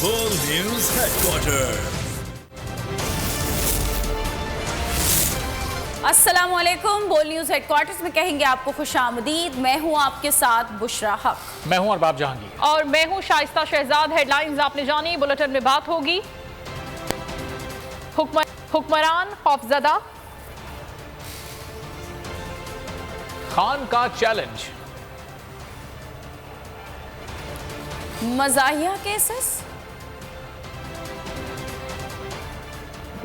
बोल news headquarter. अस्सलामुअलैकुम। बोल न्यूज हेडक्वार्टर्स में कहेंगे आपको खुशामदीद। मैं हूं आपके साथ बुशरा हक। मैं हूं अरबाब जहांगीर और मैं हूं शाइस्ता शहजाद। हेडलाइंस आपने जानी, बुलेटिन में बात होगी। हुक्मरान खौफजदा, खान का चैलेंज, मज़ाहिया केसेस,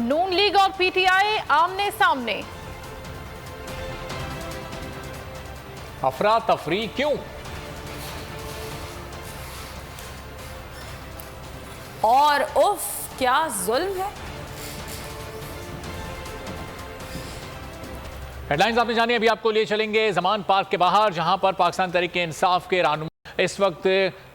नून लीग और पीटीआई आमने सामने, अफरा तफरी क्यों, और उफ क्या जुल्म है। हेडलाइंस आपने जानी। अभी आपको लिए चलेंगे जमान पार्क के बाहर, जहां पर पाकिस्तान तहरीक इंसाफ के रहनुमा इस वक्त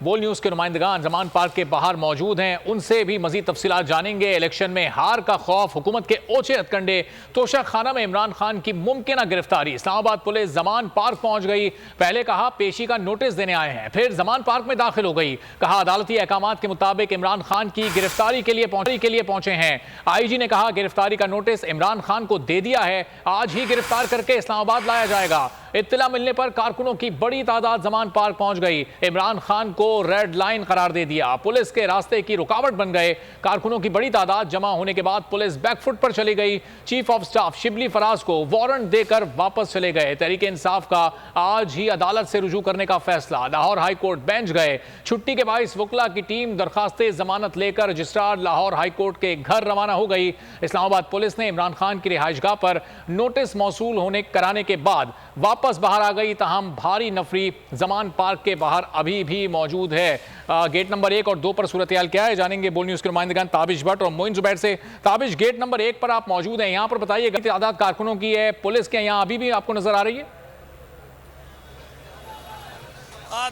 बोल न्यूज़ के नुमाइंदगान जमान पार्क के बाहर मौजूद हैं। उनसे भी मजीद तफसीलात जानेंगे। इलेक्शन में हार का खौफ, हुकूमत के ओछे हथकंडे, तोशा खाना में इमरान खान की मुमकिन गिरफ्तारी। इस्लामाबाद पुलिस जमान पार्क पहुंच गई। पहले कहा पेशी का नोटिस देने आए हैं, फिर जमान पार्क में दाखिल हो गई। कहा अदालती अहकामात के मुताबिक इमरान खान की गिरफ्तारी के लिए पहुंचे हैं। आईजी ने कहा गिरफ्तारी का नोटिस इमरान खान को दे दिया है, आज ही गिरफ्तार करके इस्लामाबाद लाया जाएगा। इत्तला मिलने पर कारकुनों की बड़ी तादाद जमान पार्क पहुंच गई। इमरान खान को रेड लाइन करार दे दिया, पुलिस के रास्ते की रुकावट बन गए। कारकुनों की बड़ी तादाद जमा होने के बाद पुलिस बैकफुट पर चली गई। Chief of staff Shibli Faraz को वारंट देकर वापस चले गए। तहरीक इंसाफ का आज ही अदालत से रुजू करने का फैसला। लाहौर हाई कोर्ट बेंच गए। छुट्टी के बाइस वकला की टीम दरखास्ते जमानत लेकर रजिस्ट्रार लाहौर हाई कोर्ट के घर रवाना हो गई। इस्लामाबाद पुलिस ने इमरान खान की रिहाइशगाह पर नोटिस मौसूल कराने के बाद वापस बाहर आ गई। तहम भारी नफरी जमान पार्क के बाहर अभी भी मौजूद है। गेट नंबर 1 और 2 पर सूरत हाल क्या है, जानेंगे बोल न्यूज़ के नुमाइंदगान ताबिश भट्ट और मोइन जुबैर से। ताबिश, गेट नंबर 1 पर आप मौजूद हैं, यहाँ पर बताइए तादाद कारकुनों की है, पुलिस के यहाँ अभी भी आपको नजर आ रही है?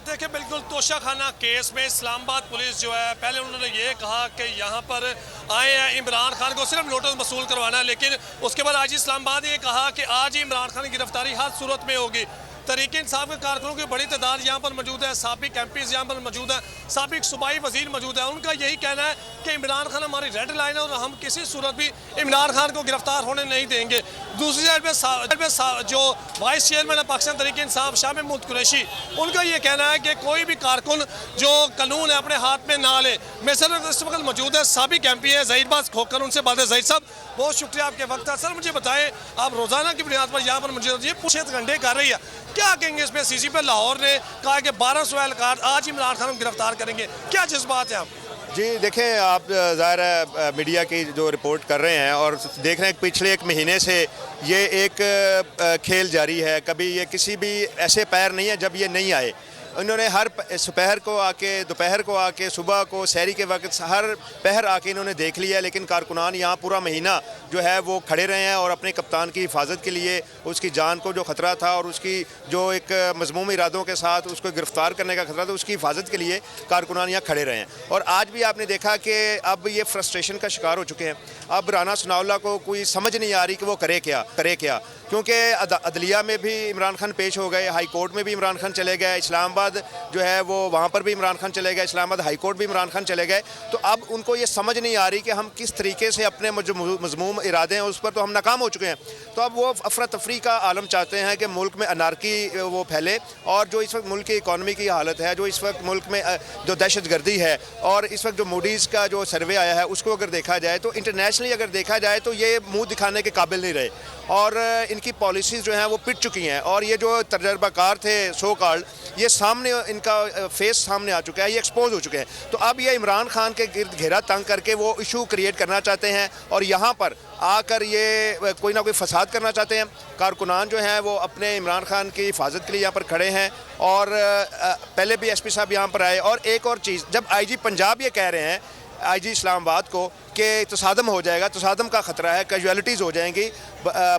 देखिए, बिल्कुल तोशा खाना केस में इस्लामाबाद पुलिस जो है, पहले उन्होंने ये कहा कि यहाँ पर आए हैं इमरान खान को सिर्फ नोटिस वसूल करवाना है, लेकिन उसके बाद आज इस्लामाबाद ये कहा कि आज ही इमरान खान की गिरफ्तारी हर सूरत में होगी। तहरीक इंसाफ के कारकुनों की बड़ी तादाद यहाँ पर मौजूद है। साबिक एमपीज़ यहाँ पर मौजूद हैं, साबिक सूबाई वजीर मौजूद है। उनका यही कहना है कि इमरान खान हमारी रेड लाइन है और हम किसी सूरत भी इमरान खान को गिरफ्तार होने नहीं देंगे। दूसरी साइड पे जो वाइस चेयरमैन है पाकिस्तान तहरीक इंसाफ शाह महमूद कुरैशी, उनका ये कहना है कि कोई भी कारकुन जो कानून है अपने हाथ में ना ले। मेरे साथ इस वक्त मौजूद है साबिक MP है ज़हीरबाज खोकर, उनसे बात है। ज़हीर साहब, बहुत शुक्रिया आपके वक्त है। सर, मुझे बताएं, आप रोज़ाना की बुनियाद पर यहाँ पर मौजूद ये पूछे घंटे कर रही है, क्या कहेंगे इसमें? सीसी पे लाहौर ने कहा कि 1200 एहलकार आज इमरान खान को गिरफ्तार करेंगे, क्या जज्बात है आप? जी देखें, आप ज़ाहिर है मीडिया की जो रिपोर्ट कर रहे हैं और देख रहे हैं पिछले 1 महीने से ये एक खेल जारी है। कभी ये किसी भी ऐसे पैर नहीं है जब ये नहीं आए। इन्होंने हर दोपहर को आके सुबह को सहरी के वक्त हर पहर आके इन्होंने देख लिया, लेकिन कारकुनान यहाँ पूरा महीना जो है वो खड़े रहे हैं और अपने कप्तान की हिफाजत के लिए, उसकी जान को जो ख़तरा था और उसकी जो एक मज़मूम इरादों के साथ उसको गिरफ़्तार करने का ख़तरा था, उसकी हिफाजत के लिए कारकुनान यहाँ खड़े रहे हैं। और आज भी आपने देखा कि अब ये फ्रस्ट्रेशन का शिकार हो चुके हैं। अब राना सनाउल्लाह को कोई समझ नहीं आ रही कि वो करे क्या, क्योंकि अदलिया में भी इमरान खान पेश हो गए, हाई कोर्ट में भी इमरान खान चले गए, इस्लामाबाद जो है वो वहाँ पर भी इमरान खान चले गए, इस्लामाबाद हाई कोर्ट भी इमरान खान चले गए। तो अब उनको ये समझ नहीं आ रही कि हम किस तरीके से अपने जो मज़मूम इरादे हैं उस पर तो हम नाकाम हो चुके हैं। तो अब वो अफरा तफरी का आलम चाहते हैं कि मुल्क में अनारकी वो फैले, और जो इस वक्त मुल्क की इकॉनमी की हालत है, जो इस वक्त मुल्क में जो दहशत गर्दी है, और इस वक्त जो मूडीज़ का जो सर्वे आया है उसको अगर देखा जाए तो इंटरनेशनली अगर देखा जाए तो ये मुँह दिखाने के काबिल नहीं रहे और इनकी पॉलिसीज़ जो हैं वो पिट चुकी हैं। और ये जो तजर्बाकार थे सो कॉल्ड, ये सामने इनका फेस सामने आ चुका है, ये एक्सपोज हो चुके हैं। तो अब ये इमरान खान के गिर्द घेरा तंग करके वो इशू क्रिएट करना चाहते हैं और यहाँ पर आकर ये कोई ना कोई फसाद करना चाहते हैं। कारकुनान जो हैं वो अपने इमरान खान की हिफाजत के लिए यहाँ पर खड़े हैं और पहले भी SP साहब यहाँ पर आए। और एक और चीज़, जब IG पंजाब ये कह रहे हैं IG इस्लामाबाद को कि तसादम हो जाएगा, तसादम का ख़तरा है, कैजुअलिटीज़ हो जाएंगी,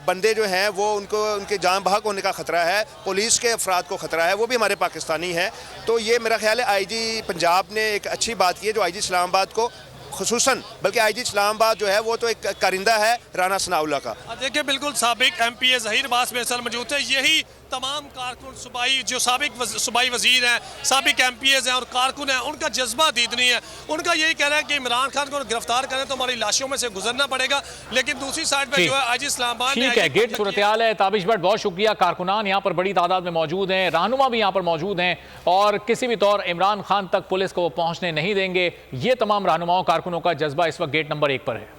बंदे जो हैं वो उनके जान बहक होने का ख़तरा है, पुलिस के अफराद को ख़तरा है, वो भी हमारे पाकिस्तानी हैं। तो ये मेरा ख्याल है IG पंजाब ने एक अच्छी बात की है जो IG इस्लामाबाद को खुसूसन, बल्कि IG इस्लामाबाद जो है वो तो एक कारिंदा है राना सनाउल्लाह का। देखिए, बिल्कुल साबिक MP ज़हीरबाज मेरे साथ मौजूद थे। यही तमाम कारकुन सूबाई वजीर हैं, साबिक MPs हैं और कारकुन हैं, उनका जज्बा दीदनी है। उनका यही कहना है कि इमरान खान को गिरफ्तार करें तो हमारी लाशों में से गुजरना पड़ेगा। लेकिन दूसरी साइड पर जो है आज इस्लामाबाद ठीक है, गेट सूरत हाल है। ताबिश भट्ट, बहुत शुक्रिया। कारकुनान यहाँ पर बड़ी तादाद में मौजूद हैं, रहनुमा भी यहाँ पर मौजूद हैं और किसी भी तौर इमरान खान तक पुलिस को वो पहुंचने नहीं देंगे। ये तमाम रहनुमाओं कारकुनों का जज्बा इस वक्त गेट नंबर 1 पर है।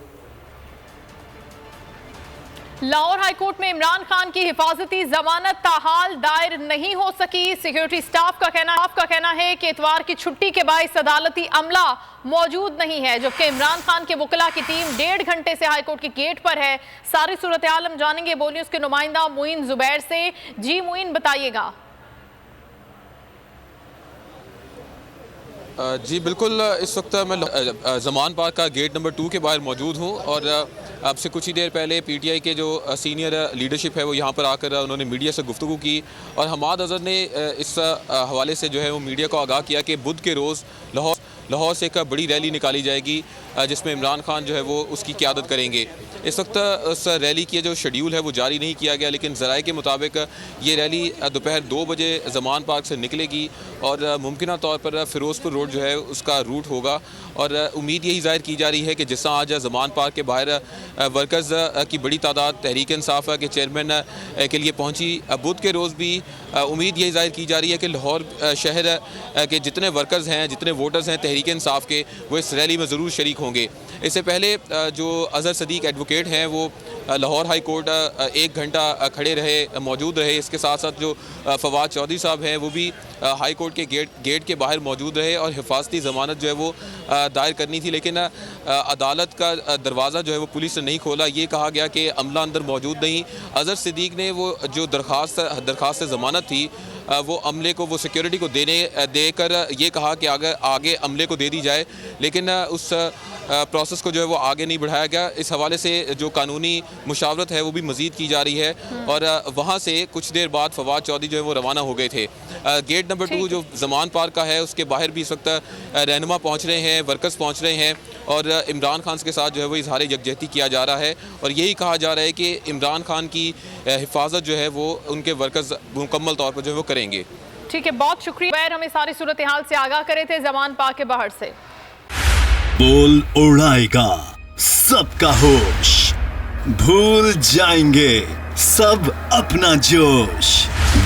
लाहौर हाईकोर्ट में इमरान खान की हिफाजती जमानत ताहाल दायर नहीं हो सकी। सिक्योरिटी स्टाफ का कहना है कि इतवार की छुट्टी के बायस अदालती अमला मौजूद नहीं है, जबकि इमरान खान के वकला की टीम 1.5 घंटे से हाईकोर्ट के गेट पर है। सारी सूरत हाल हम जानेंगे बोल न्यूज़ के नुमाइंदा मोइन जुबैर से। जी मोइन, बताइएगा। जी बिल्कुल, इस वक्त मैं ज़मान पार्क का गेट नंबर 2 के बाहर मौजूद हूँ और अब से कुछ ही देर पहले PTI के जो सीनियर लीडरशिप है वो यहाँ पर आकर उन्होंने मीडिया से गुफ्तगू की और हमाद अज़हर ने इस हवाले से जो है वो मीडिया को आगाह किया कि बुध के रोज़ लाहौर से एक बड़ी रैली निकाली जाएगी जिसमें इमरान खान जो है वो उसकी क़यादत करेंगे। इस वक्त उस रैली की जो शेड्यूल है वो जारी नहीं किया गया, लेकिन ज़राए के मुताबिक ये रैली दोपहर 2 बजे ज़मान पार्क से निकलेगी और मुमकिन तौर पर फ़िरोज़पुर रोड जो है उसका रूट होगा। और उम्मीद यही ज़ाहिर की जा रही है कि जिस तरह आज ज़मान पार्क के बाहर वर्कर्स की बड़ी तादाद तहरीक इंसाफ के चेयरमैन के लिए पहुँची, बुध के रोज़ भी उम्मीद यही ज़ाहिर की जा रही है कि लाहौर शहर के जितने वर्कर्स हैं, जितने वोटर्स हैं तहरीक इंसाफ के, वो इस रैली में ज़रूर शरीक होंगे। इससे पहले जो अज़हर सदीक एडवोकेट हैं वो लाहौर हाई कोर्ट 1 घंटा खड़े रहे, मौजूद रहे। इसके साथ साथ जो फवाद चौधरी साहब हैं वो भी हाई कोर्ट के गेट के बाहर मौजूद रहे और हिफाजती ज़मानत जो है वो दायर करनी थी, लेकिन अदालत का दरवाज़ा जो है वो पुलिस ने नहीं खोला। ये कहा गया कि अमला अंदर मौजूद नहीं। अज़हर सदीक ने वो जो दरख्वास्त ज़मानत थी वो अमले को, वो सिक्योरिटी को देकर ये कहा कि आगे अमले को दे दी जाए, लेकिन उस प्रोसेस को जो है वो आगे नहीं बढ़ाया गया। इस हवाले से जो कानूनी मुशावरत है वो भी मज़ीद की जा रही है और वहाँ से कुछ देर बाद फवाद चौधरी जो है वो रवाना हो गए थे। गेट नंबर 2 जो ज़मान पार्क का है उसके बाहर भी इस वक्त रहनुमा पहुँच रहे हैं, वर्कर्स पहुँच रहे हैं और इमरान खान के साथ जो है वो इजहार यकजहती किया जा रहा है और यही कहा जा रहा है कि इमरान खान की हिफाजत जो है वो उनके वर्कर्स मुकम्मल तौर पर जो है वो करेंगे। ठीक है, बहुत शुक्रिया। हमें सारी सूरत हाल से आगाह करे थे ज़मान पार्क के बाहर से। बोल उड़ाएगा सबका होश, भूल जाएंगे सब अपना जोश।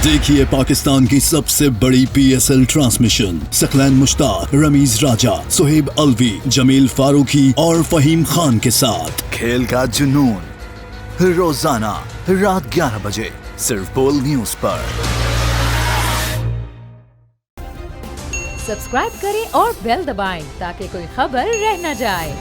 देखिए पाकिस्तान की सबसे बड़ी PSL ट्रांसमिशन सकलैन मुश्ताक, रमीज राजा, सुहेब अलवी, जमील फारूकी और फहीम खान के साथ खेल का जुनून रोजाना रात 11 बजे सिर्फ बोल न्यूज पर। सब्सक्राइब करें और बेल दबाएं ताकि कोई खबर रह न जाए।